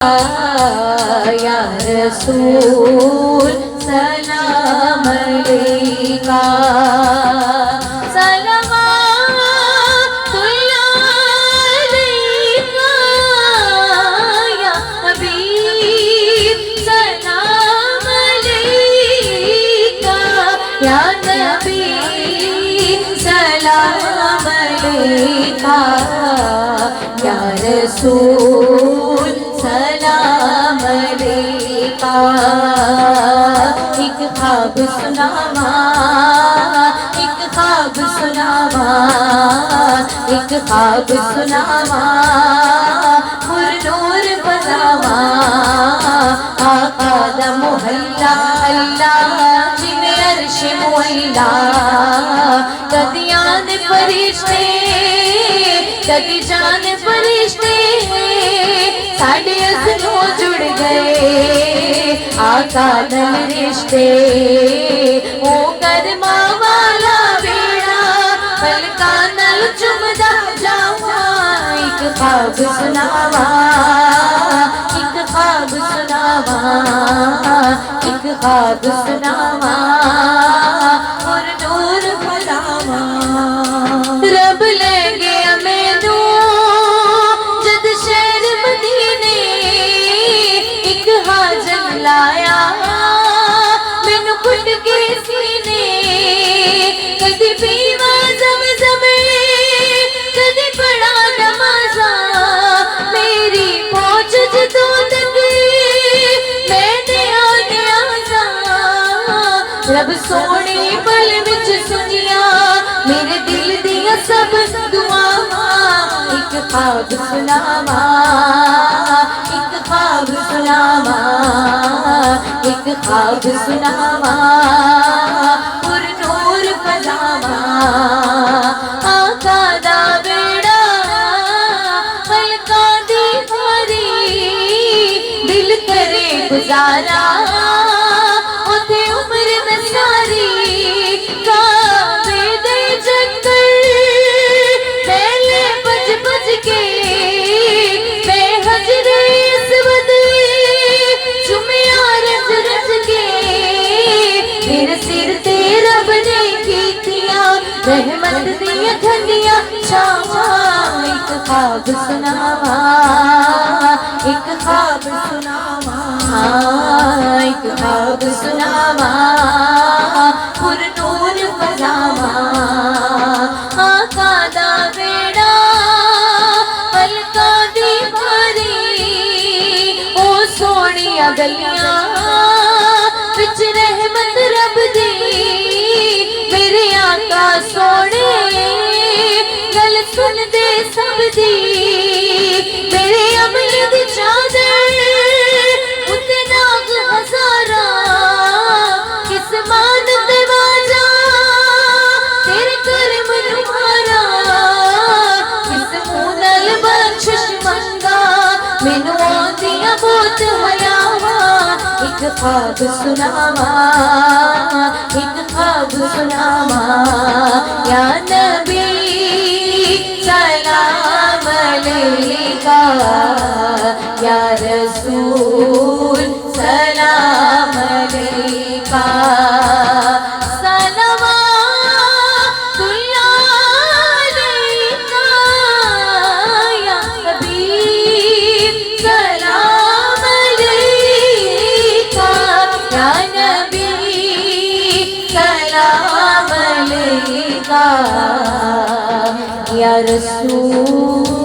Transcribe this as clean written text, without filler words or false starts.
یا رسول سلام علیکہ صلوات اللہ علیکہ یا حبیب سلام علیکہ یا نبی سلام علیکہ یا رسول سلام علیکہ ایک خواب سناواں ایک خواب سناواں ایک خواب سناواں پر نور بناواں آقا دا محلہ اللہ جویں عرش معلا کدی آن فرشتے کدی جان فرشتے ساڈے ازلوں جڑ گئے آقا نال رشتے او کرما والا بیڑا پلکاں نال چمدا جاواں ایک خواب سناواں ایک خواب سناواں ایک خواب سناواں اور نور پھیلاواں رب لے گیا مینوں جد شہر مدینے ایک حاجت لایا مینوں کھٹ کے سینے کدی پیوا زمزم کدی پڑھا نمازاں میری پہنچ جدوں تک میں نے آنے آزاں رب سونے پل وچ سنیا میرے دل دیا سب دعاواں ایک خواب سناواں ایک خواب سناواں ایک خواب سناواں پر نور پھیلاواں آقا دا بیڑا پلکاں دی بھاری دل کرے گزارا اوتھے عمر میں ساری کعبے دے چکر پہلے بج بج کے میں حجر اسود چومیا رج رج کے میرے سر تے رب نے کیتیاں رحمت دیاں ٹھنڈیاں چھاواں ایک خواب سناواں ایک خواب سناواں ایک خواب سناواں پر نور پھیلاواں آقا دا بیڑا پلکاں دی بھاری او سونیاں گلیاں وچ رحمت رب دی میرے آقا سونے گل سن دے سب دی میرے عمل دی چادر اتے ناگ ہزاراں کسمان تے واجا تیرے کرم نمارا کس منہ نال بخشش منگا مینوں آندیاں بہت حیاواں ایک خواب سناواں ایک خواب سناواں یا نبی سلام علیکہ یا رسول سلام علیکہ صلوات اللہ علیکہ یا حبیب سلام علیکہ یا نبی سلام علیکہ یا رسول